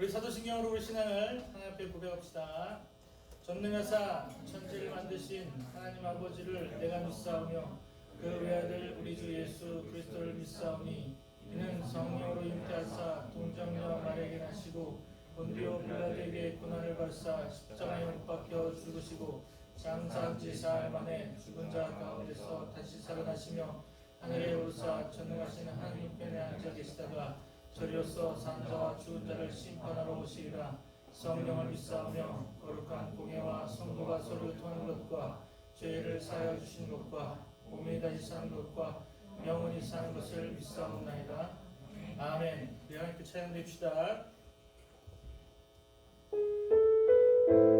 우리 사도신경으로 우리 신앙을 하나님 앞에 고백합시다. 전능하사 천지를 만드신 하나님 아버지를 내가 믿사오며 그 외아들 우리 주 예수 그리스도를 믿사오니 이는 성령으로 잉태하사 동정녀 마리아에게 나시고 본디오 빌라도에게 고난을 받사 십자가에 못 박혀 죽으시고 장사한 지 사흘 만에 죽은 자 가운데서 다시 살아나시며 하늘에 오르사 전능하신 하나님 편에 앉아 계시다가 저리로서 산 자와 죽은 자를 심판하러 오시리라. 성령을 믿사오며 거룩한 공예와 성도가 서로 통하는 것과 죄를 사하여 주시는 것과 몸이 다시 사는 것과 영원히 사는 것을 믿사옵나이다. 아멘. 우리 하나님께 찬양드립시다. 하나님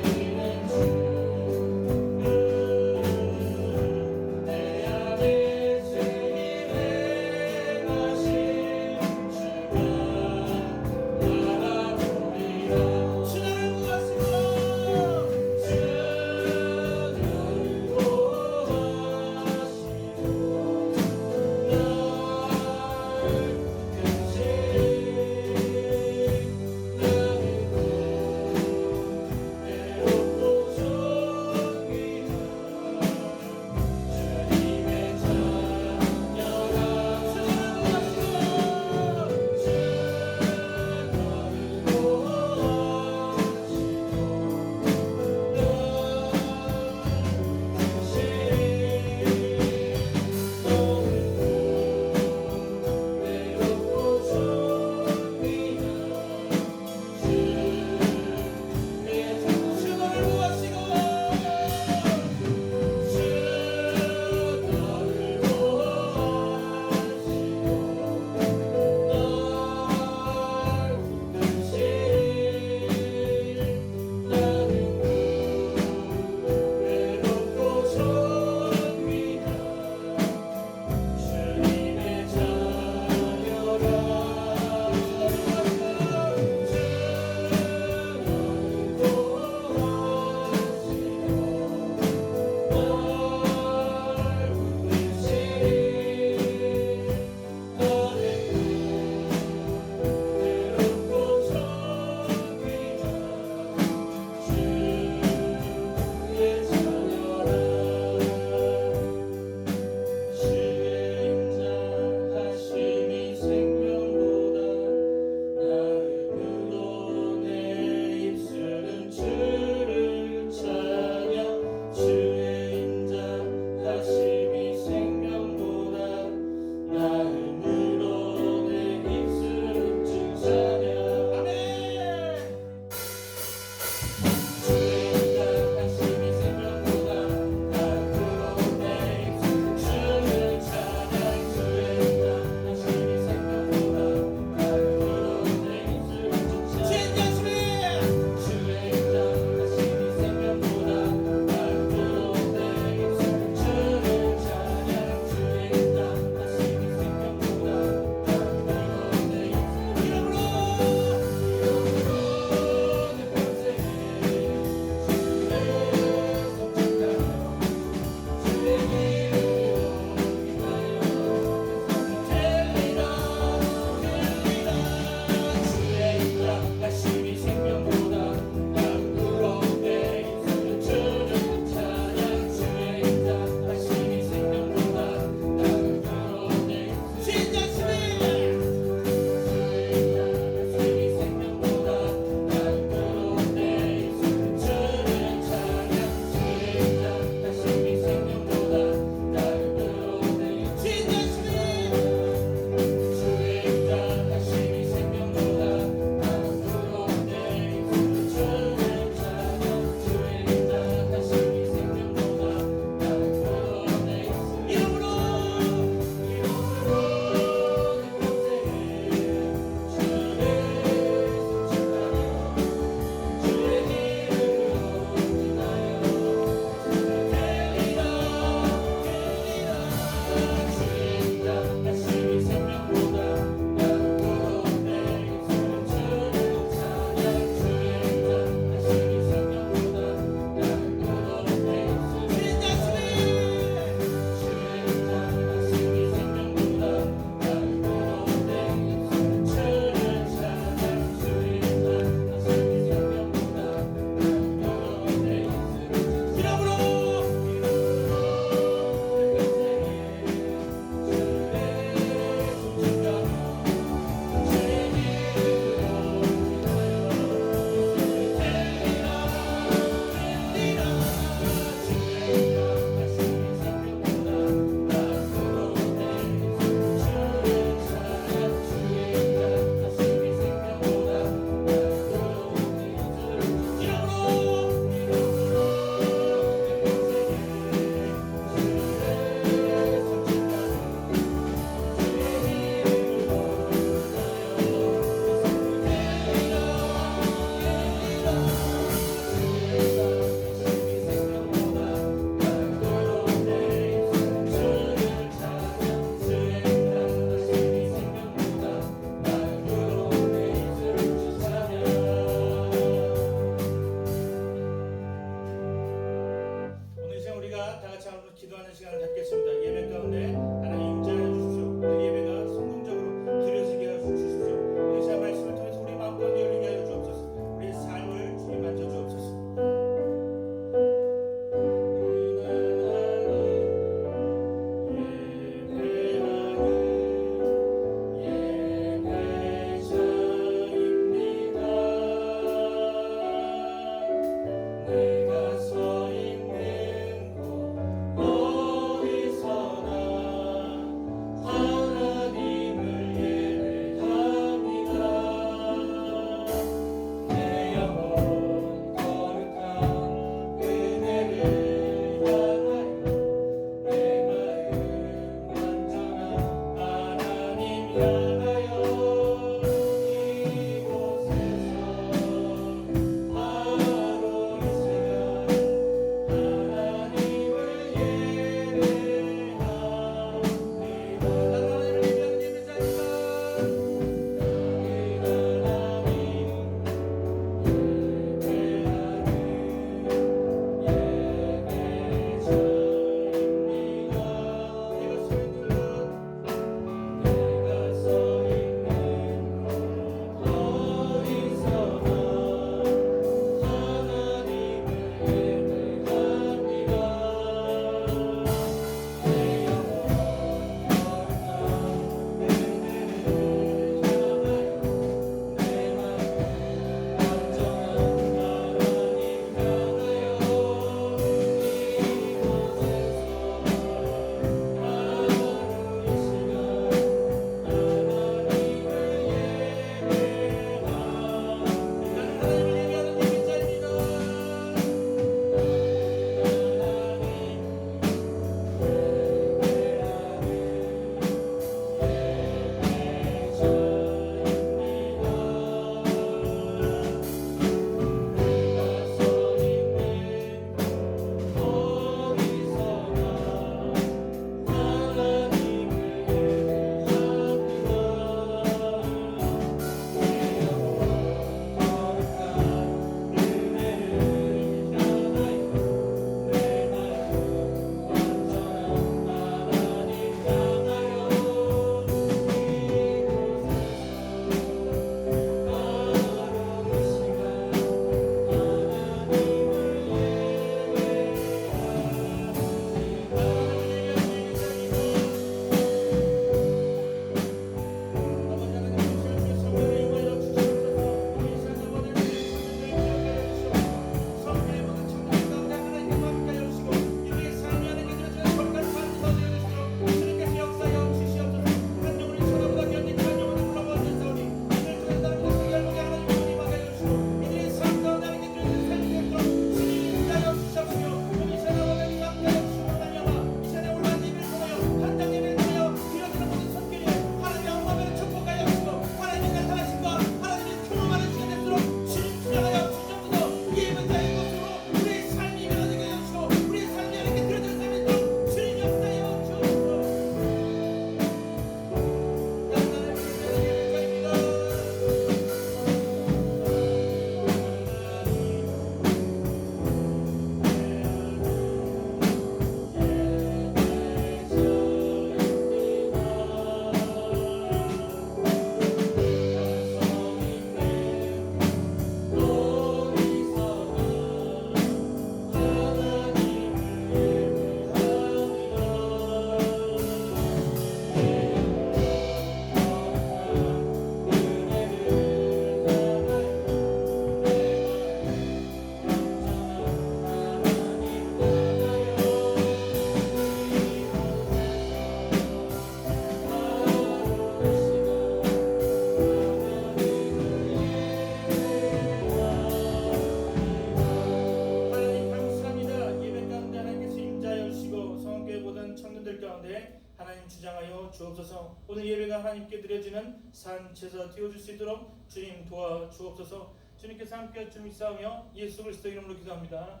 하나님 주장하여 주옵소서. 오늘 예배가 하나님께 드려지는 산 제사 되어줄 수 있도록 주님 도와주옵소서. 주님께서 함께 주 믿사오며 예수 그리스도 이름으로 기도합니다.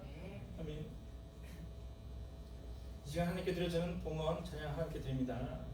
아멘. 이 시간 하나님께 드려지는 봉헌 찬양 하나님께 드립니다.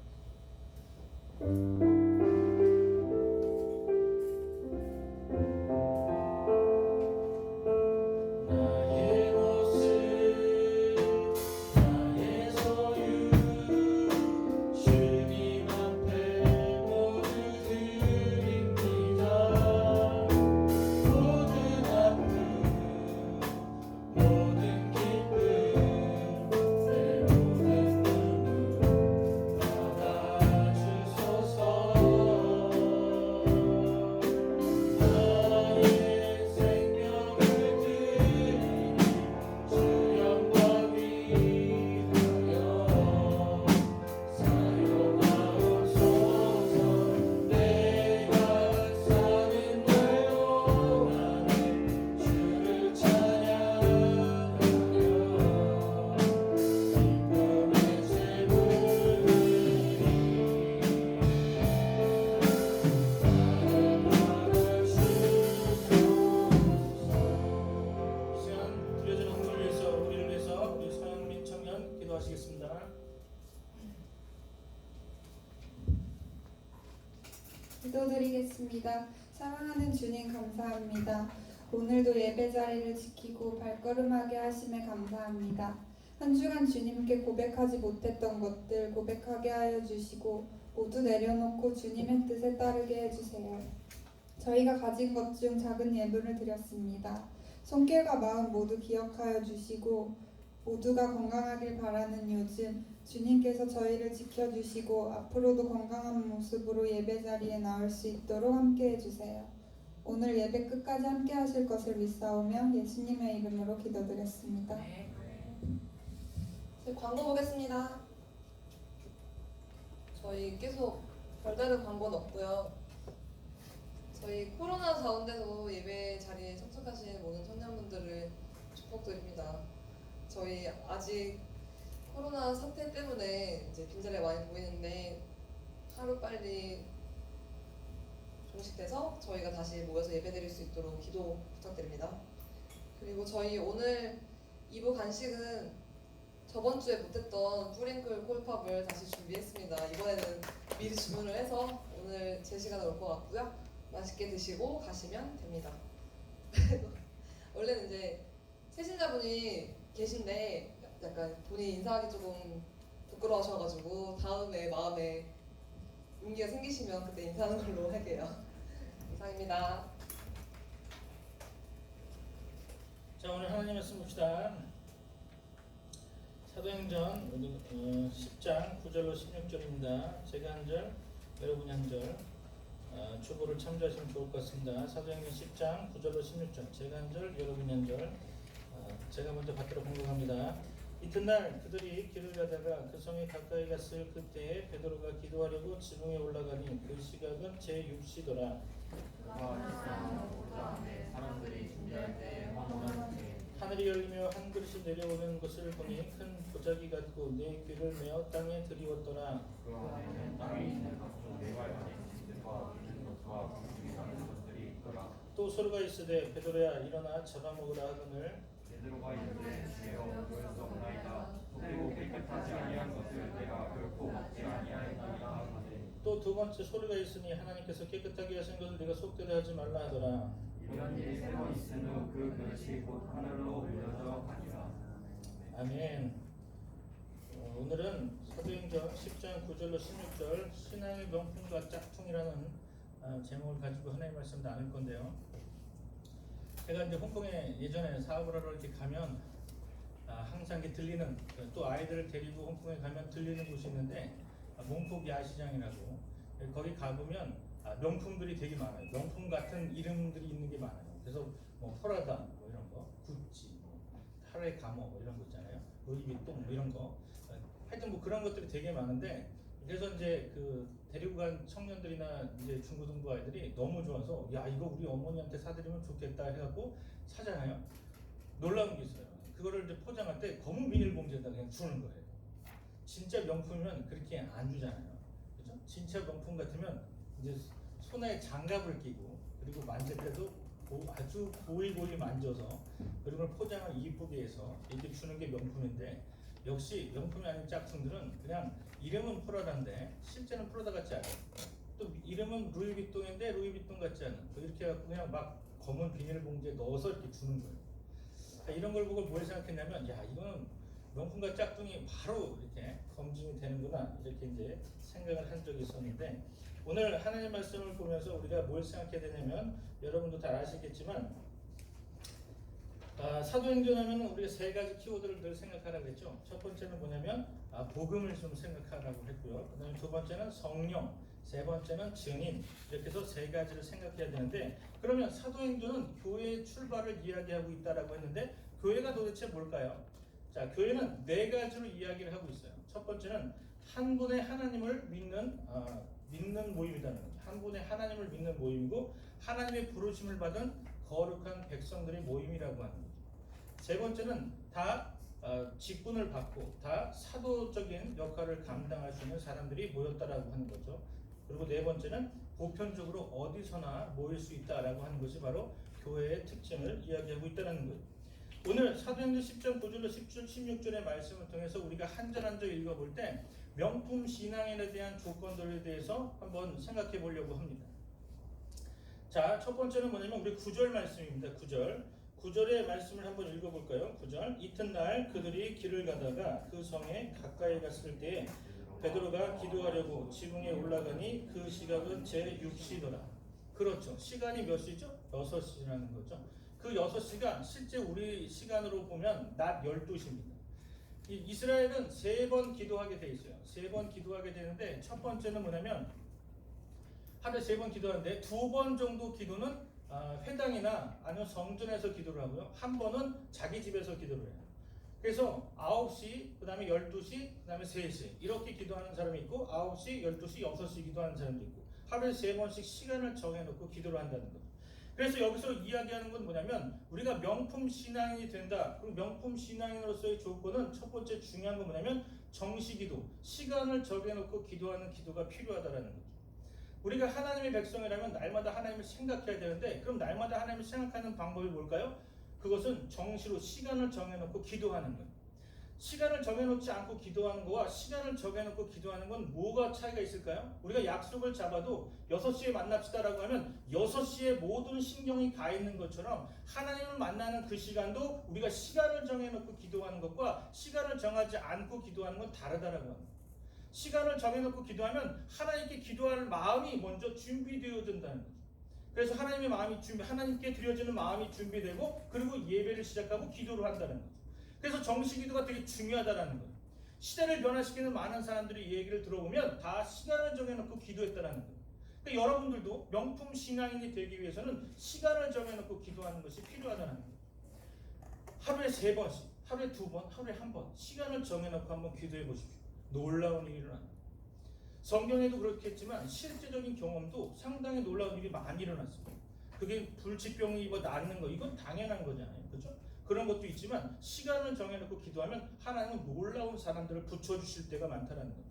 기도드리겠습니다. 사랑하는 주님 감사합니다. 오늘도 예배 자리를 지키고 발걸음하게 하심에 감사합니다. 한 주간 주님께 고백하지 못했던 것들 고백하게 하여 주시고 모두 내려놓고 주님의 뜻에 따르게 해주세요. 저희가 가진 것 중 작은 예물을 드렸습니다. 손길과 마음 모두 기억하여 주시고 모두가 건강하길 바라는 요즘 주님께서 저희를 지켜주시고 앞으로도 건강한 모습으로 예배 자리에 나올 수 있도록 함께 해주세요. 오늘 예배 끝까지 함께 하실 것을 믿사오며 예수님의 이름으로 기도드렸습니다. 광고 보겠습니다. 저희 계속 별다른 광고는 없고요. 저희 코로나 가운데도 예배 자리에 참석하신 모든 청년분들을 축복드립니다. 저희 아직 코로나 사태 때문에 이제 빈자리가 많이 보이는데 하루빨리 종식돼서 저희가 다시 모여서 예배드릴 수 있도록 기도 부탁드립니다. 그리고 저희 오늘 2부 간식은 저번 주에 못했던 뿌링클 콜팝을 다시 준비했습니다. 이번에는 미리 주문을 해서 오늘 제 시간에 올 것 같고요. 맛있게 드시고 가시면 됩니다. 원래는 이제 세신자분이 계신데 약간 본인 인사하기 조금 부끄러워하셔가지고 다음에 마음에 용기가 생기시면 그때 인사하는 걸로 할게요. 이상입니다. 자, 오늘 하나님 말씀 봅시다. 사도행전 10장 9절로 16절입니다. 제가 한 절, 여러분이 한 절, 주보를 참조하시면 좋을 것 같습니다. 사도행전 10장 9절로 16절, 제가 한 절, 여러분이 한 절, 제가 먼저 받도록 공격합니다. 이튿날 그들이 길을 가다가 그 성에 가까이 갔을 그때에 베드로가 기도하려고 지붕에 올라가니 그 시각은 제6시더라. 하늘이 열리며 한 그릇이 내려오는 것을 보니 큰 보자기 같고 네 귀를 메어 땅에 들이웠더라. 그 안에는 땅에 있는 각종 네발만의 짐승과 기는 것과 방죽이 나는 것들이 있더라. 또 소리가 있으되 베드로야 일어나 잡아먹으라 하거늘 베드로가 이르되 주여 그였사옵나이다. 그리고 깨끗하지 아니한 것을 내가 결코 먹지 아니하였나이다 하되 또 두 번째 소리가 있으니 하나님께서 깨끗하게 하신 것을 네가 속되게 하지 말라 하더라. 이런 일이 세 번 있은 후 그 그릇이 곧 하늘로 올려져 가니라. 아멘. 오늘은 사도행전 10장 9절로 16절 신앙의 명품과 짝퉁이라는 제목을 가지고 하나님의 말씀을 나눌 건데요. 제가 이제 홍콩에 예전에 사업을 하러 이렇게 가면 항상 이렇게 들리는, 또 아이들을 데리고 홍콩에 가면 들리는 곳이 있는데 몽폭 야시장이라고, 거기 가보면 명품들이 되게 많아요. 명품 같은 이름들이 있는 게 많아요. 그래서 뭐 프라다 뭐 이런 거, 구찌, 뭐 타레 가모 뭐 이런 거 있잖아요. 루이비통 뭐 이런 거, 하여튼 뭐 그런 것들이 되게 많은데, 그래서 이제 그 데리고 간 청년들이나 이제 중고등부 아이들이 너무 좋아서 야 이거 우리 어머니한테 사드리면 좋겠다 해갖고 사잖아요. 놀라운 게 있어요. 그거를 이제 포장할 때 검은 비닐봉지에다 그냥 주는 거예요. 진짜 명품이면 그렇게 안 주잖아요. 그죠? 진짜 명품 같으면 이제 손에 장갑을 끼고 그리고 만질 때도 아주 고이고이 만져서 그리고 포장을 이쁘게 해서 이렇게 주는 게 명품인데 역시 명품이 아닌 짝퉁들은 그냥 이름은 프라다인데 실제는 프라다 같지 않아요. 또 이름은 루이비통인데 루이비통 같지 않은 이렇게 해갖고 그냥 막 검은 비닐봉지에 넣어서 이렇게 주는 거예요. 이런 걸 보고 뭘 생각했냐면 야 이거는 명품과 짝퉁이 바로 이렇게 검증이 되는구나 이렇게 이제 생각을 한 적이 있었는데 오늘 하나님 말씀을 보면서 우리가 뭘 생각해야 되냐면 여러분도 다 아시겠지만 사도행전하면 우리가 세 가지 키워드를 늘 생각하라고 했죠. 첫 번째는 뭐냐면 복음을 좀 생각하라고 했고요. 그다음에 두 번째는 성령, 세 번째는 증인 이렇게 해서 세 가지를 생각해야 되는데 그러면 사도행전은 교회의 출발을 이야기하고 있다라고 했는데 교회가 도대체 뭘까요? 자, 교회는 네 가지로 이야기를 하고 있어요. 첫 번째는 한 분의 하나님을 믿는 모임이라는 거죠. 한 분의 하나님을 믿는 모임이고 하나님의 부르심을 받은 거룩한 백성들의 모임이라고 하는 거죠. 세 번째는 다 직분을 받고 다 사도적인 역할을 감당할 수 있는 사람들이 모였다라고 하는 거죠. 그리고 네 번째는 보편적으로 어디서나 모일 수 있다라고 하는 것이 바로 교회의 특징을 이야기하고 있다는 거예요. 오늘 사도행전 10장 9절로 16절의 말씀을 통해서 우리가 한 절 한 절 읽어볼 때 명품 신앙인에 대한 조건들에 대해서 한번 생각해 보려고 합니다. 자, 첫 번째는 뭐냐면 우리 9절 말씀입니다. 9절의 말씀을 한번 읽어볼까요? 9절 이튿날 그들이 길을 가다가 그 성에 가까이 갔을 때에 베드로가 기도하려고 지붕에 올라가니 그 시각은 제6시더라. 그렇죠. 시간이 몇 시죠? 6시라는 거죠. 그 6시가 실제 우리 시간으로 보면 낮 12시입니다. 이스라엘은 3번 기도하게 돼 있어요. 3번 기도하게 되는데 첫 번째는 뭐냐면 하루에 3번 기도하는데 2번 정도 기도는 회당이나 아니면 성전에서 기도를 하고요. 한 번은 자기 집에서 기도를 해요. 그래서 9시, 그 다음에 12시, 그 다음에 3시 이렇게 기도하는 사람이 있고 9시, 12시, 6시 기도하는 사람도 있고 하루에 3번씩 시간을 정해놓고 기도를 한다는 거죠. 그래서 여기서 이야기하는 건 뭐냐면 우리가 명품 신앙인이 된다. 그리고 명품 신앙인으로서의 조건은 첫 번째 중요한 건 뭐냐면 정시기도, 시간을 정해놓고 기도하는 기도가 필요하다라는 거죠. 우리가 하나님의 백성이라면 날마다 하나님을 생각해야 되는데 그럼 날마다 하나님을 생각하는 방법이 뭘까요? 그것은 정시로 시간을 정해놓고 기도하는 거예요. 시간을 정해놓지 않고 기도하는 거와 시간을 정해놓고 기도하는 건 뭐가 차이가 있을까요? 우리가 약속을 잡아도 6시에 만납시다라고 하면 6시에 모든 신경이 가 있는 것처럼 하나님을 만나는 그 시간도 우리가 시간을 정해놓고 기도하는 것과 시간을 정하지 않고 기도하는 건 다르다라고 합니다. 시간을 정해놓고 기도하면 하나님께 기도할 마음이 먼저 준비되어진다는 거죠. 그래서 하나님께 드려지는 마음이 준비되고 그리고 예배를 시작하고 기도를 한다는 거죠. 그래서 정시기도가 되게 중요하다는 거예요. 시대를 변화시키는 많은 사람들이 얘기를 들어보면 다 시간을 정해놓고 기도했다는 거예요. 그러니까 여러분들도 명품 신앙인이 되기 위해서는 시간을 정해놓고 기도하는 것이 필요하다는 거예요. 하루에 3번씩, 하루에 2번, 하루에 1번 시간을 정해놓고 한번 기도해 보십시오. 놀라운 일이 일어납니다. 성경에도 그렇겠지만 실제적인 경험도 상당히 놀라운 일이 많이 일어났습니다. 그게 불치병이 낫는 거 이건 당연한 거잖아요. 그렇죠? 그런 것도 있지만 시간을 정해놓고 기도하면 하나님은 놀라운 사람들을 붙여주실 때가 많다는 거죠.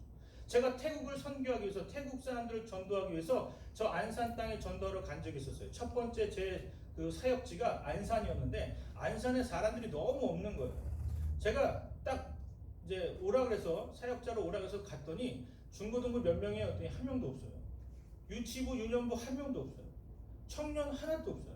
제가 태국을 선교하기 위해서 태국 사람들을 전도하기 위해서 저 안산 땅에 전도하러 간 적이 있었어요. 첫 번째 제 그 사역지가 안산이었는데 안산에 사람들이 너무 없는 거예요. 제가 딱 이제 오라 그래서 사역자로 오라 그래서 갔더니 중고등부 몇 명이에요? 했더니 한 명도 없어요. 유치부, 유년부 한 명도 없어요. 청년 하나도 없어요.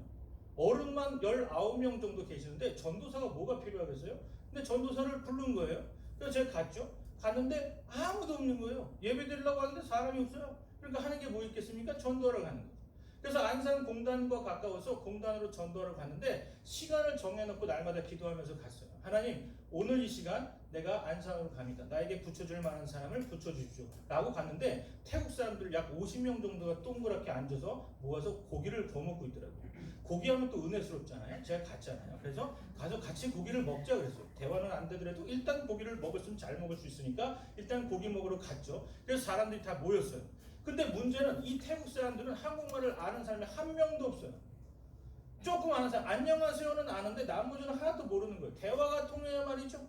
어른만 19명 정도 계시는데 전도사가 뭐가 필요하겠어요? 근데 전도사를 부른 거예요. 그래서 제가 갔죠. 갔는데 아무도 없는 거예요. 예배 드리려고 하는데 사람이 없어요. 그러니까 하는 게 뭐 있겠습니까? 전도하러 가는 거예요. 그래서 안산 공단과 가까워서 공단으로 전도하러 갔는데 시간을 정해놓고 날마다 기도하면서 갔어요. 하나님 오늘 이 시간 내가 안산으로 갑니다. 나에게 붙여줄 만한 사람을 붙여주십시오 라고 갔는데 태국 사람들 약 50명 정도가 동그랗게 앉아서 모아서 고기를 구워 먹고 있더라고요. 고기하면 또 은혜스럽잖아요. 제가 갔잖아요. 그래서 가서 같이 고기를 먹자 그랬어요. 대화는 안 되더라도 일단 고기를 먹었으면 잘 먹을 수 있으니까 일단 고기 먹으러 갔죠. 그래서 사람들이 다 모였어요. 근데 문제는 이 태국 사람들은 한국말을 아는 사람이 한 명도 없어요. 조금 아는 사람, 안녕하세요는 아는데 나머지는 하나도 모르는 거예요. 대화가 통해야 말이죠.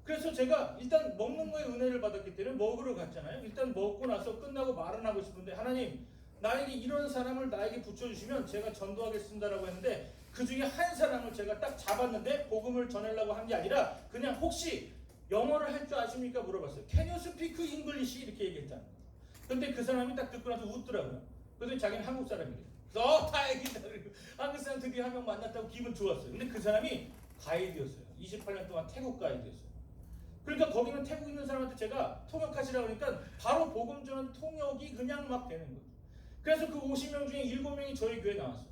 그래서 제가 일단 먹는 거에 은혜를 받았기 때문에 먹으러 갔잖아요. 일단 먹고 나서 끝나고 말은 하고 싶은데 하나님 나에게 이런 사람을 나에게 붙여주시면 제가 전도하겠습니다라고 했는데 그 중에 한 사람을 제가 딱 잡았는데 복음을 전하려고 한 게 아니라 그냥 혹시 영어를 할 줄 아십니까 물어봤어요. Can you speak English? 이렇게 얘기했잖아요. 근데 그 사람이 딱 듣고 나서 웃더라고요. 그랬더니 자기는 한국 사람이래요. 그래서 다행이다. 한국 사람 드디어 한 명 만났다고 기분 좋았어요. 근데 그 사람이 가이드였어요. 28년 동안 태국 가이드였어요. 그러니까 거기는 태국 있는 사람한테 제가 통역하시라고 하니까 바로 복음 전한 통역이 그냥 막 되는 거예요. 그래서 그 50명 중에 7명이 저희 교회에 나왔어요.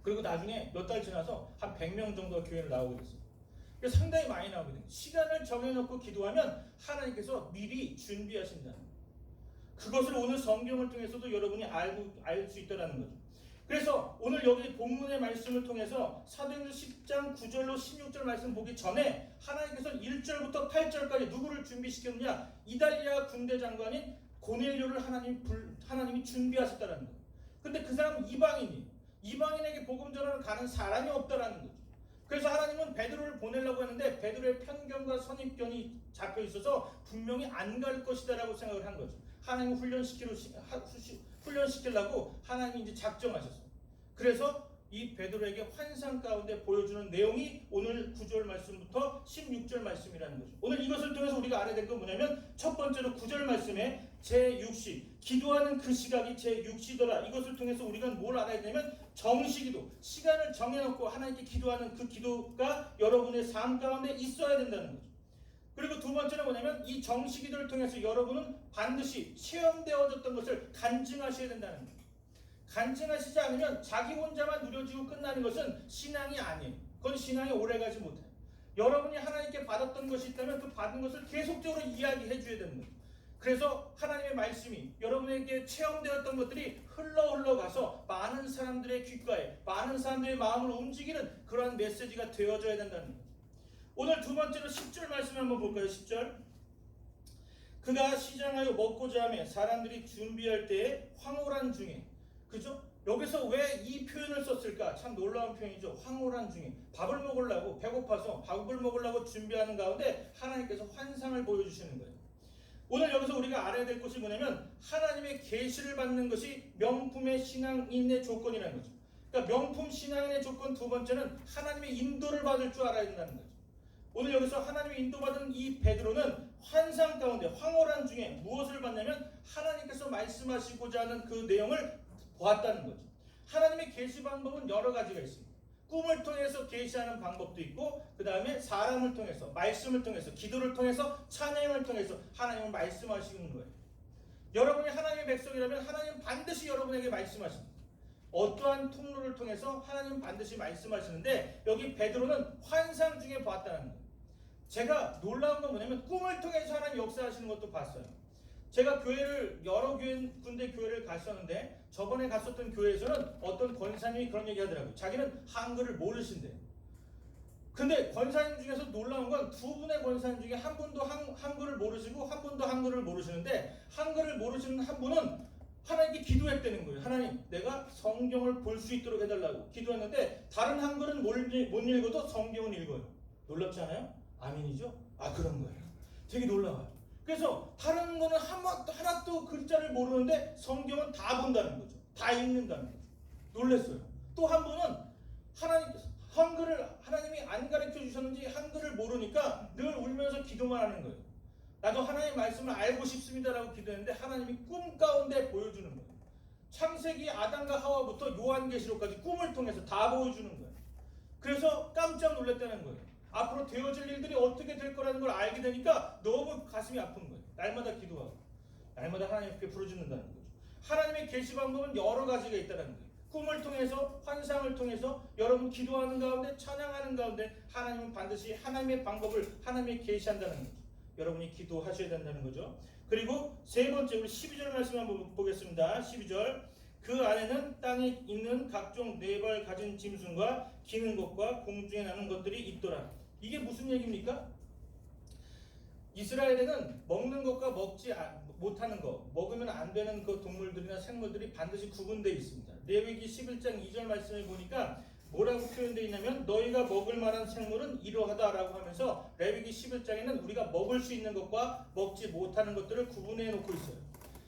그리고 나중에 몇 달 지나서 한 100명 정도가 교회를 나오게 됐어요. 그래서 상당히 많이 나오게 돼요. 시간을 정해놓고 기도하면 하나님께서 미리 준비하신다는 거예요. 그것을 오늘 성경을 통해서도 여러분이 알 수 있다는 거죠. 그래서 오늘 여기 본문의 말씀을 통해서 사도행전 10장 9절로 16절 말씀 보기 전에 하나님께서 1절부터 8절까지 누구를 준비시켰느냐? 이달리아 군대 장관인 고넬료를 하나님이 준비하셨다는 거예요. 근데 그 사람은 이방인에게 복음 전하러 가는 사람이 없다라는 거죠. 그래서 하나님은 베드로를 보내려고 했는데 베드로의 편견과 선입견이 잡혀 있어서 분명히 안 갈 것이다라고 생각을 한 거죠. 하나님을 훈련시키려고 하나님이 이제 작정하셨어요. 그래서 이 베드로에게 환상 가운데 보여주는 내용이 오늘 9절 말씀부터 16절 말씀이라는 거죠. 오늘 이것을 통해서 우리가 알아야 될 건 뭐냐면 첫 번째로 9절 말씀에 제6시 기도하는 그 시각이 제6시더라. 이것을 통해서 우리가 뭘 알아야 되냐면 정시기도, 시간을 정해놓고 하나님께 기도하는 그 기도가 여러분의 삶 가운데 있어야 된다는 거죠. 그리고 두 번째는 뭐냐면 이 정시기도를 통해서 여러분은 반드시 체험되어졌던 것을 간증하셔야 된다는 거예요. 간증하시지 않으면 자기 혼자만 누려지고 끝나는 것은 신앙이 아니에요. 그건 신앙이 오래가지 못해요. 여러분이 하나님께 받았던 것이 있다면 그 받은 것을 계속적으로 이야기해 줘야 되는 거예요. 그래서 하나님의 말씀이 여러분에게 체험되었던 것들이 흘러가서 많은 사람들의 귓가에 많은 사람들의 마음을 움직이는 그러한 메시지가 되어져야 된다는 거예요. 오늘 두 번째로 10절 말씀 한번 볼까요? 10절. 그가 시장하여 먹고자 하며 사람들이 준비할 때에 황홀한 중에, 그죠? 여기서 왜 이 표현을 썼을까? 참 놀라운 표현이죠. 황홀한 중에 밥을 먹으려고 배고파서 밥을 먹으려고 준비하는 가운데 하나님께서 환상을 보여주시는 거예요. 오늘 여기서 우리가 알아야 될 것이 뭐냐면 하나님의 계시를 받는 것이 명품의 신앙인의 조건이라는 거죠. 그러니까 명품 신앙인의 조건 두 번째는 하나님의 인도를 받을 줄 알아야 된다는 거죠. 오늘 여기서 하나님의 인도받은 이 베드로는 환상 가운데 황홀한 중에 무엇을 봤냐면 하나님께서 말씀하시고자 하는 그 내용을 보았다는 거죠. 하나님의 계시 방법은 여러 가지가 있습니다. 꿈을 통해서 계시하는 방법도 있고 그 다음에 사람을 통해서, 말씀을 통해서, 기도를 통해서, 찬양을 통해서 하나님은 말씀하시는 거예요. 여러분이 하나님의 백성이라면 하나님은 반드시 여러분에게 말씀하십니다. 어떠한 통로를 통해서 하나님은 반드시 말씀하시는데 여기 베드로는 환상 중에 보았다는 거예요. 제가 놀라운 건 뭐냐면 꿈을 통해서 하나님 역사하시는 것도 봤어요. 제가 교회를 여러 군데 교회를 갔었는데 저번에 갔었던 교회에서는 어떤 권사님이 그런 얘기 하더라고요. 자기는 한글을 모르신대요. 근데 권사님 중에서 놀라운 건 두 분의 권사님 중에 한 분도 한글을 모르시고 한 분도 한글을 모르시는데 한글을 모르시는 한 분은 하나님께 기도했다는 거예요. 하나님, 내가 성경을 볼 수 있도록 해달라고 기도했는데 다른 한글은 못 읽어도 성경은 읽어요. 놀랍지 않아요? 아멘이죠? 그런 거예요. 되게 놀라워요. 그래서 다른 거는 하나도 글자를 모르는데 성경은 다 본다는 거죠. 다 읽는다는 거죠. 놀랐어요. 또 한 분은 하나님이 안 가르쳐 주셨는지 한글을 모르니까 늘 울면서 기도만 하는 거예요. 나도 하나님의 말씀을 알고 싶습니다라고 기도했는데 하나님이 꿈 가운데 보여주는 거예요. 창세기 아담과 하와부터 요한계시록까지 꿈을 통해서 다 보여주는 거예요. 그래서 깜짝 놀랐다는 거예요. 앞으로 되어질 일들이 어떻게 될 거라는 걸 알게 되니까 너무 가슴이 아픈 거예요. 날마다 기도하고 날마다 하나님께 부르짖는다는 거죠. 하나님의 계시 방법은 여러 가지가 있다는 거예요. 꿈을 통해서, 환상을 통해서, 여러분 기도하는 가운데, 찬양하는 가운데 하나님은 반드시 하나님의 방법을 하나님의 계시한다는 거죠. 여러분이 기도하셔야 된다는 거죠. 그리고 세 번째 우리 12절 말씀 한번 보겠습니다. 12절. 그 안에는 땅에 있는 각종 네 발 가진 짐승과 기는 것과 공중에 나는 것들이 있더라. 이게 무슨 얘기입니까? 이스라엘에는 먹는 것과 먹지 못하는 것, 먹으면 안 되는 그 동물들이나 생물들이 반드시 구분되어 있습니다. 레위기 11장 2절 말씀을 보니까 뭐라고 표현되어 있냐면 너희가 먹을 만한 생물은 이러하다라고 하면서 레위기 11장에는 우리가 먹을 수 있는 것과 먹지 못하는 것들을 구분해 놓고 있어요.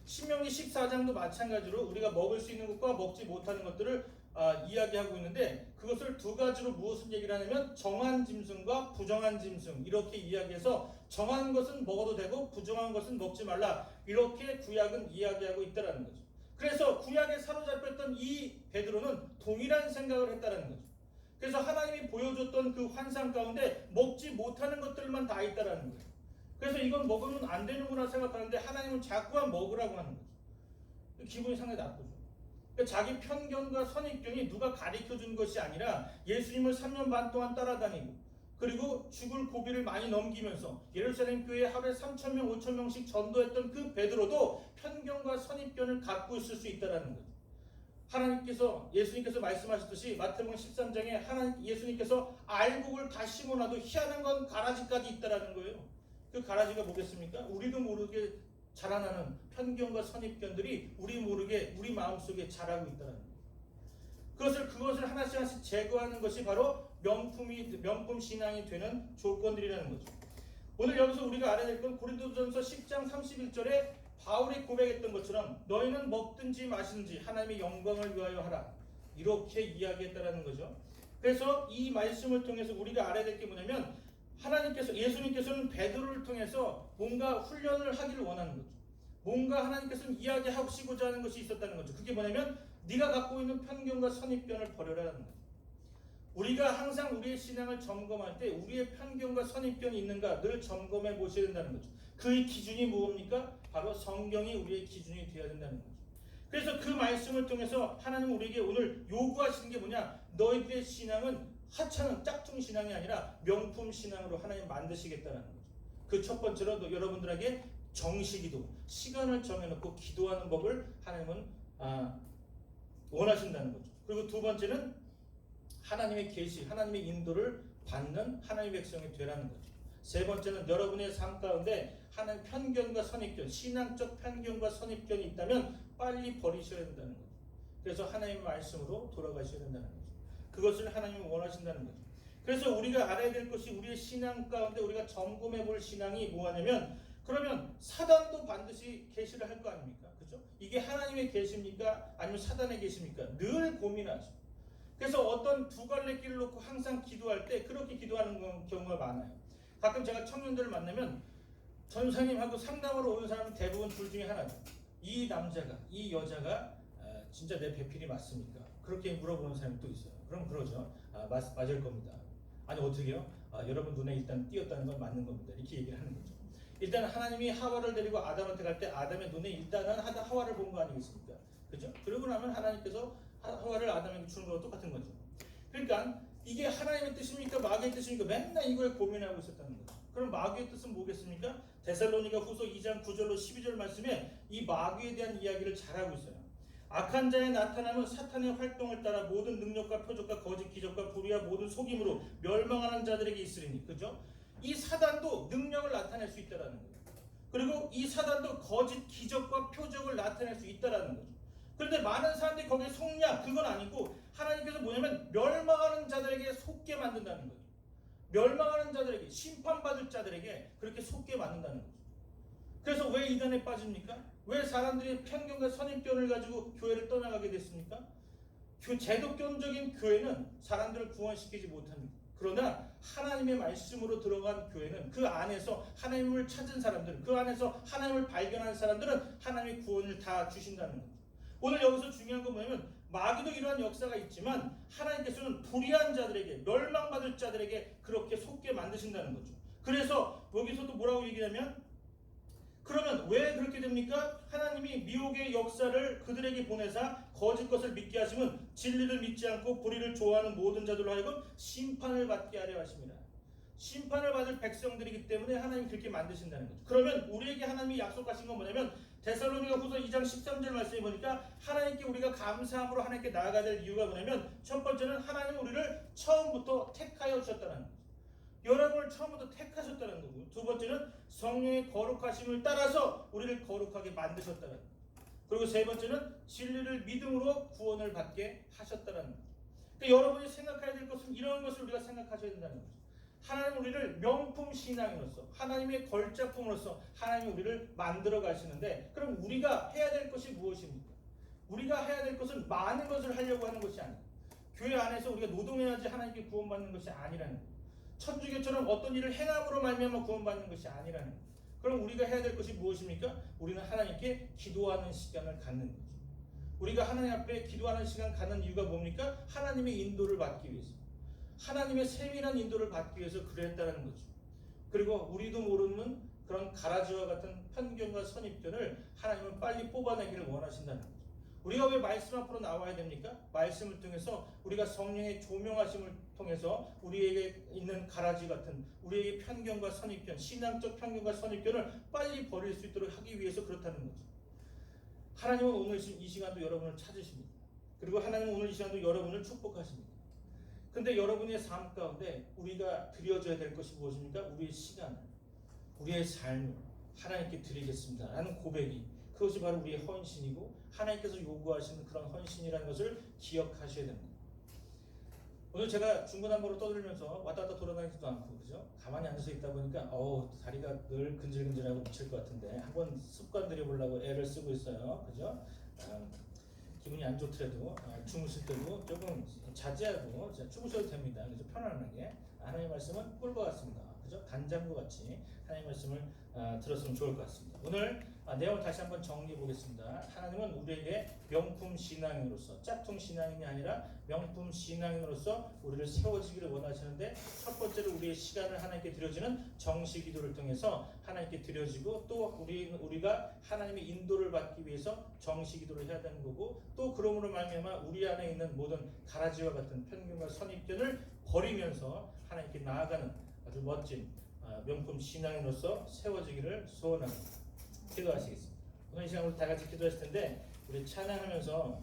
신명기 14장도 마찬가지로 우리가 먹을 수 있는 것과 먹지 못하는 것들을 이야기하고 있는데 그것을 두 가지로 무엇을 얘기를 하냐면 정한 짐승과 부정한 짐승 이렇게 이야기해서 정한 것은 먹어도 되고 부정한 것은 먹지 말라 이렇게 구약은 이야기하고 있다는 거죠. 그래서 구약에 사로잡혔던 이 베드로는 동일한 생각을 했다는 거죠. 그래서 하나님이 보여줬던 그 환상 가운데 먹지 못하는 것들만 다 있다는 거예요. 그래서 이건 먹으면 안 되는구나 생각하는데 하나님은 자꾸만 먹으라고 하는 거죠. 기분이 상당히 나쁘죠. 그러니까 자기 편견과 선입견이 누가 가르쳐준 것이 아니라 예수님을 3년 반 동안 따라다니고 그리고 죽을 고비를 많이 넘기면서 예루살렘 교회에 하루에 3,000명, 5,000명씩 전도했던 그 베드로도 편견과 선입견을 갖고 있을 수 있다는 거죠. 하나님께서 예수님께서 말씀하셨듯이 마태복음 13장에 예수님께서 알곡을 다 심어놔도 희한한 건 가라지까지 있다라는 거예요. 그 가라지가 뭐겠습니까? 우리도 모르게 자라나는 편견과 선입견들이 우리 모르게 우리 마음속에 자라고 있다는 거예요. 그것을 하나씩 제거하는 것이 바로 명품 신앙이 되는 조건들이라는 거죠. 오늘 여기서 우리가 알아야 될 건 고린도전서 10장 31절에 바울이 고백했던 것처럼 너희는 먹든지 마시든지 하나님의 영광을 위하여 하라 이렇게 이야기했다라는 거죠. 그래서 이 말씀을 통해서 우리가 알아야 될 게 뭐냐면 예수님께서는 베드로를 통해서 뭔가 훈련을 하기를 원하는 거죠. 뭔가 하나님께서는 이야기하시고자 하는 것이 있었다는 거죠. 그게 뭐냐면 네가 갖고 있는 편견과 선입견을 버려라는 거죠. 우리가 항상 우리의 신앙을 점검할 때 우리의 편견과 선입견이 있는가 늘 점검해 보셔야 된다는 거죠. 그의 기준이 무엇입니까? 바로 성경이 우리의 기준이 되어야 된다는 거죠. 그래서 그 말씀을 통해서 하나님은 우리에게 오늘 요구하시는 게 뭐냐? 너희들의 신앙은 하찮은 짝퉁 신앙이 아니라 명품 신앙으로 하나님 만드시겠다는 거죠. 그 첫 번째로 여러분들에게 정식기도, 시간을 정해놓고 기도하는 법을 하나님은 원하신다는 거죠. 그리고 두 번째는 하나님의 계시, 하나님의 인도를 받는 하나님의 백성이 되라는 거죠. 세 번째는 여러분의 삶 가운데 하나님 편견과 선입견, 신앙적 편견과 선입견이 있다면 빨리 버리셔야 된다는 거죠. 그래서 하나님의 말씀으로 돌아가셔야 된다는 거죠. 그것을 하나님이 원하신다는 거죠. 그래서 우리가 알아야 될 것이 우리의 신앙 가운데 우리가 점검해 볼 신앙이 뭐냐면 그러면 사단도 반드시 계시를 할 거 아닙니까? 그죠? 이게 하나님의 계시입니까? 아니면 사단의 계시입니까? 늘 고민하죠. 그래서 어떤 두 갈래 길을 놓고 항상 기도할 때 그렇게 기도하는 경우가 많아요. 가끔 제가 청년들을 만나면 전사님하고 상담하러 오는 사람은 대부분 둘 중에 하나죠. 이 남자가, 이 여자가 진짜 내 배필이 맞습니까? 그렇게 물어보는 사람이 또 있어요. 그럼 그러죠. 맞을 겁니다. 아니 어떻게요? 여러분 눈에 일단 띄었다는 건 맞는 겁니다. 이렇게 얘기를 하는 거죠. 일단 하나님이 하와를 데리고 아담한테 갈 때 아담의 눈에 일단은 하와를 본 거 아니겠습니까? 그죠? 그러고 나면 하나님께서 하와를 아담에게 주는 거랑 똑같은 거죠. 그러니까 이게 하나님의 뜻입니까? 마귀의 뜻입니까? 맨날 이걸 고민하고 있었다는 거죠. 그럼 마귀의 뜻은 뭐겠습니까? 데살로니가 후서 2장 9절로 12절 말씀에 이 마귀에 대한 이야기를 잘하고 있어요. 악한 자의 나타남은 사탄의 활동을 따라 모든 능력과 표적과 거짓 기적과 불의와 모든 속임으로 멸망하는 자들에게 있으리니, 그죠? 이 사단도 능력을 나타낼 수 있다라는 거예요. 그리고 이 사단도 거짓 기적과 표적을 나타낼 수 있다라는 거죠. 그런데 많은 사람들이 거기에 속냐? 그건 아니고 하나님께서 뭐냐면 멸망하는 자들에게 속게 만든다는 거예요. 멸망하는 자들에게, 심판받을 자들에게 그렇게 속게 만든다는 거죠. 그래서 왜 이단에 빠집니까? 왜 사람들이 편견과 선입견을 가지고 교회를 떠나가게 됐습니까? 제도권적인 교회는 사람들을 구원시키지 못합니다. 그러나 하나님의 말씀으로 들어간 교회는 그 안에서 하나님을 찾은 사람들, 그 안에서 하나님을 발견한 사람들은 하나님의 구원을 다 주신다는 거죠. 오늘 여기서 중요한 건 뭐냐면 마귀도 이러한 역사가 있지만 하나님께서는 불의한 자들에게, 멸망받을 자들에게 그렇게 속게 만드신다는 거죠. 그래서 여기서도 뭐라고 얘기하냐면 그러면 왜 그렇게 됩니까? 하나님이 미혹의 역사를 그들에게 보내사 거짓 것을 믿게 하시면 진리를 믿지 않고 불의를 좋아하는 모든 자들로 하여금 심판을 받게 하려 하십니다. 심판을 받을 백성들이기 때문에 하나님이 그렇게 만드신다는 거죠. 그러면 우리에게 하나님이 약속하신 건 뭐냐면 데살로니가 후서 2장 13절 말씀에 보니까 하나님께 우리가 감사함으로 하나님께 나아가야 될 이유가 뭐냐면 첫 번째는 하나님은 우리를 처음부터 택하여 주셨다는 거죠. 여러분을 처음부터 택하셨다는 거고, 두 번째는 성령의 거룩하심을 따라서 우리를 거룩하게 만드셨다는 거고, 그리고 세 번째는 진리를 믿음으로 구원을 받게 하셨다는 거죠. 그러니까 여러분이 생각해야 될 것은 이런 것을 우리가 생각하셔야 된다는 거죠. 하나님은 우리를 명품 신앙인으로서 하나님의 걸작품으로서 하나님이 우리를 만들어 가시는데 그럼 우리가 해야 될 것이 무엇입니까? 우리가 해야 될 것은 많은 것을 하려고 하는 것이 아니에요. 교회 안에서 우리가 노동해야지 하나님께 구원받는 것이 아니라는 거예요. 천주교처럼 어떤 일을 행함으로 말미암아 구원받는 것이 아니라는 거예요. 그럼 우리가 해야 될 것이 무엇입니까? 우리는 하나님께 기도하는 시간을 갖는 거죠. 우리가 하나님 앞에 기도하는 시간 갖는 이유가 뭡니까? 하나님의 인도를 받기 위해서. 하나님의 세밀한 인도를 받기 위해서 그랬다는 거죠. 그리고 우리도 모르는 그런 가라지와 같은 편견과 선입견을 하나님은 빨리 뽑아내기를 원하신다는 거죠. 우리가 왜 말씀 앞으로 나와야 됩니까? 말씀을 통해서 우리가 성령의 조명하심을 통해서 우리에게 있는 가라지 같은 우리에게 편견과 선입견, 신앙적 편견과 선입견을 빨리 버릴 수 있도록 하기 위해서 그렇다는 거죠. 하나님은 오늘 이 시간도 여러분을 찾으십니다. 그리고 하나님은 오늘 이 시간도 여러분을 축복하십니다. 근데 여러분의 삶 가운데 우리가 드려줘야 될 것이 무엇입니까? 우리의 시간을, 우리의 삶을 하나님께 드리겠습니다 라는 고백이, 그것이 바로 우리의 헌신이고 하나님께서 요구하시는 그런 헌신이라는 것을 기억하셔야 됩니다. 오늘 제가 중구난방으로 떠들면서 왔다 갔다 돌아다니지도 않고, 그죠? 가만히 앉아서 있다 보니까 다리가 늘 근질근질하고 미칠 것 같은데 한번 습관 들여보려고 애를 쓰고 있어요. 그죠? 기분이 안 좋더라도 주무실 때도 조금 자제하고 주무셔도 됩니다. 그래서 편안하게 하나님의 말씀은 꿀과 같습니다. 그죠? 간장과 같이 하나님의 말씀을 들었으면 좋을 것 같습니다. 오늘 내용을 다시 한번 정리해 보겠습니다. 하나님은 우리에게 명품 신앙인으로서, 짝퉁 신앙인이 아니라 명품 신앙인으로서 우리를 세워지기를 원하시는데, 첫 번째로 우리의 시간을 하나님께 드려지는 정시 기도를 통해서 하나님께 드려지고, 또 우리가 하나님의 인도를 받기 위해서 정시 기도를 해야 되는 거고, 또 그러므로 말미암아 우리 안에 있는 모든 가라지와 같은 편견과 선입견을 버리면서 하나님께 나아가는 아주 멋진 명품 신앙인으로서 세워지기를 소원합니다. 기도하시겠습니다. 오늘 이 시간 우리 다 같이 기도하실 텐데, 우리 찬양하면서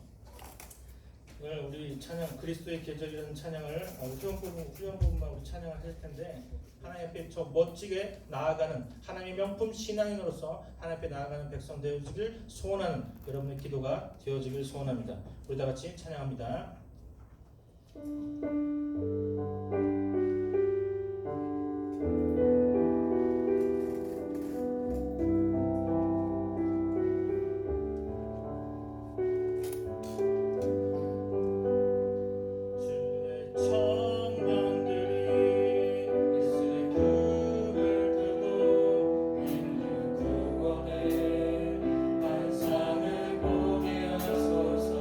오늘 우리 찬양 그리스도의 계절이라는 찬양을 후렴 부분만 우리 찬양을 하실 텐데, 하나님 앞에 저 멋지게 나아가는 하나님의 명품 신앙인으로서 하나님 앞에 나아가는 백성 되어지길 소원하는 여러분의 기도가 되어지길 소원합니다. 우리 다 같이 찬양합니다. 하소서.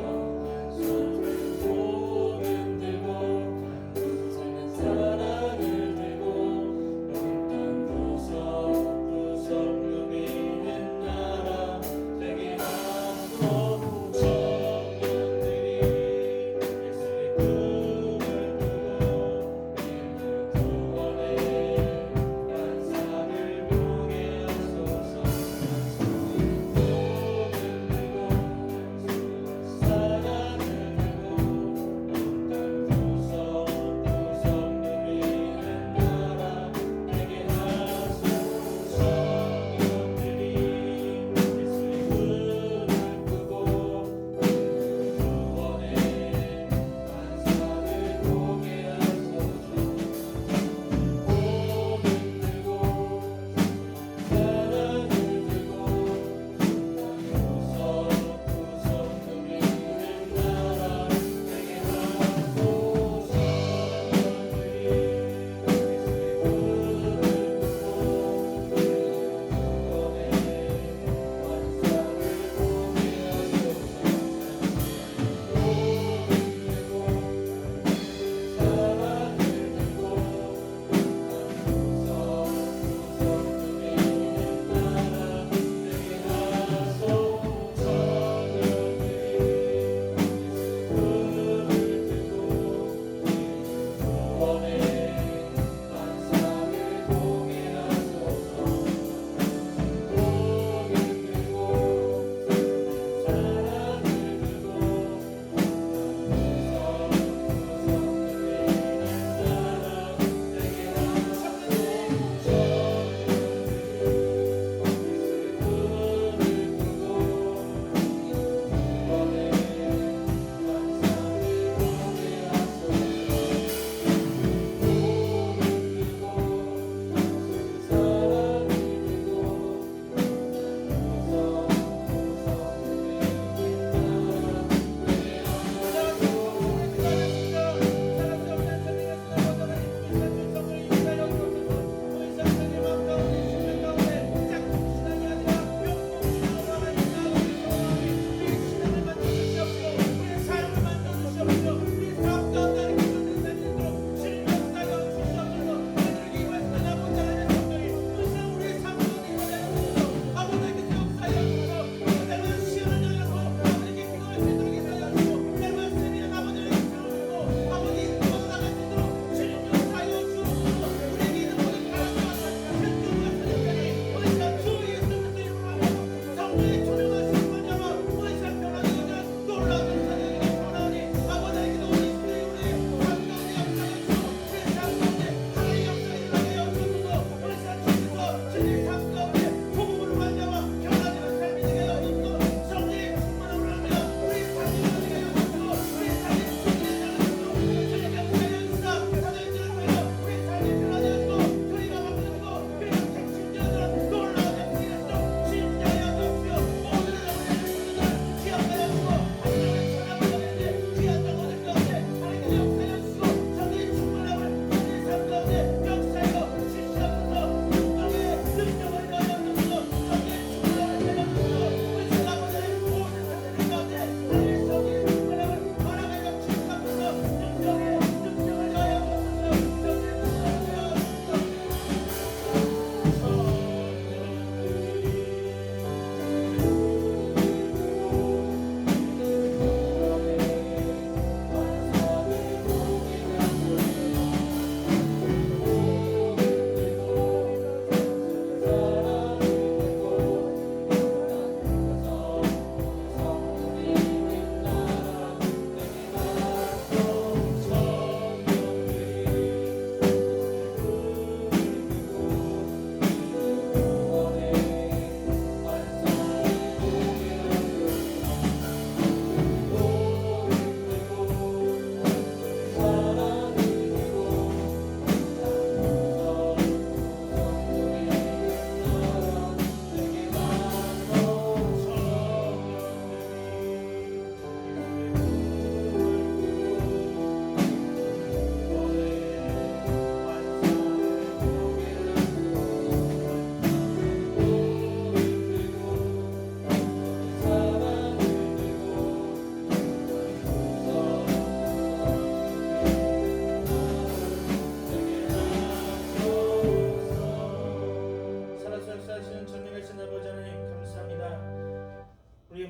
손을 보면 들고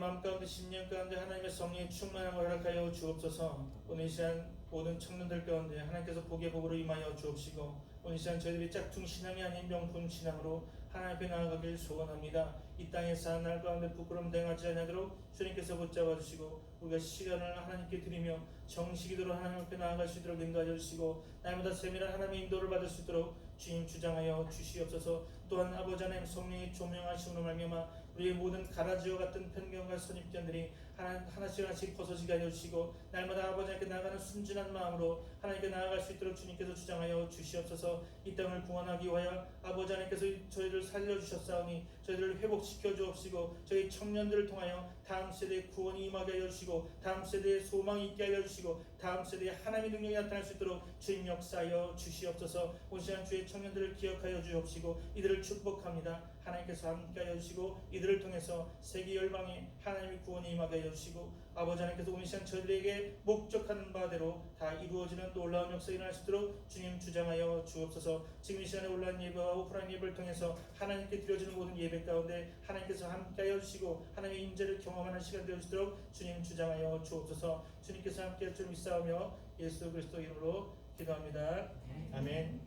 마음 가운데 심령 가운데 하나님의 성령의 충만함을 허락하여 주옵소서. 오늘 이 시간 모든 청년들 가운데 하나님께서 복의 복으로 임하여 주옵시고 오늘 이 시간 저희들이 짝퉁 신앙이 아닌 명품 신앙으로 하나님 앞에 나아가길 소원합니다. 이 땅에 사는 날 가운데 부끄러움 당하지 않도록 주님께서 붙잡아 주시고 우리가 시간을 하나님께 드리며 정식이도록 하나님 앞에 나아갈 수 있도록 인도하여 주시고 날마다 세밀한 하나님의 인도를 받을 수 있도록 주님 주장하여 주시옵소서. 또한 아버지 하나님 성령의 조명하심으로 말미암아 우리의 모든 가라지와 같은 편견과 선입견들이 하나씩 하나씩 벗어지게 하여 주시고 날마다 아버지 하나님께 나아가는 순진한 마음으로 하나님께 나아갈 수 있도록 주님께서 주장하여 주시옵소서. 이 땅을 구원하기 위하여 아버지 하나님께서 저희를 살려주셨사오니 저희들을 회복시켜 주옵시고 저희 청년들을 통하여 다음 세대의 구원이 임하게 하여 주시고 다음 세대의 소망이 있게 하여 주시고 다음 세대에 하나님의 능력이 나타날 수 있도록 주님 역사하여 주시옵소서. 온 시간 주의 청년들을 기억하여 주옵시고 이들을 축복합니다. 하나님께서 함께하여 주시고 이들을 통해서 세계 열방에 하나님의 구원이 임하게 하여 주시고 아버지 하나님께서 오늘 시간 저희들에게 목적하는 바대로 다 이루어지는 놀라운 역사가 일어날 수 있도록 주님 주장하여 주옵소서. 지금 이 시간에 온라인 예배와 오프라인 예배를 통해서 하나님께 드려지는 모든 예배 가운데 하나님께서 함께하여 주시고 하나님의 임재를 경험하는 시간 되어지도록 주님 주장하여 주옵소서. 주님께서 함께할 줄 믿사오며 예수 그리스도 이름으로 기도합니다. 아멘.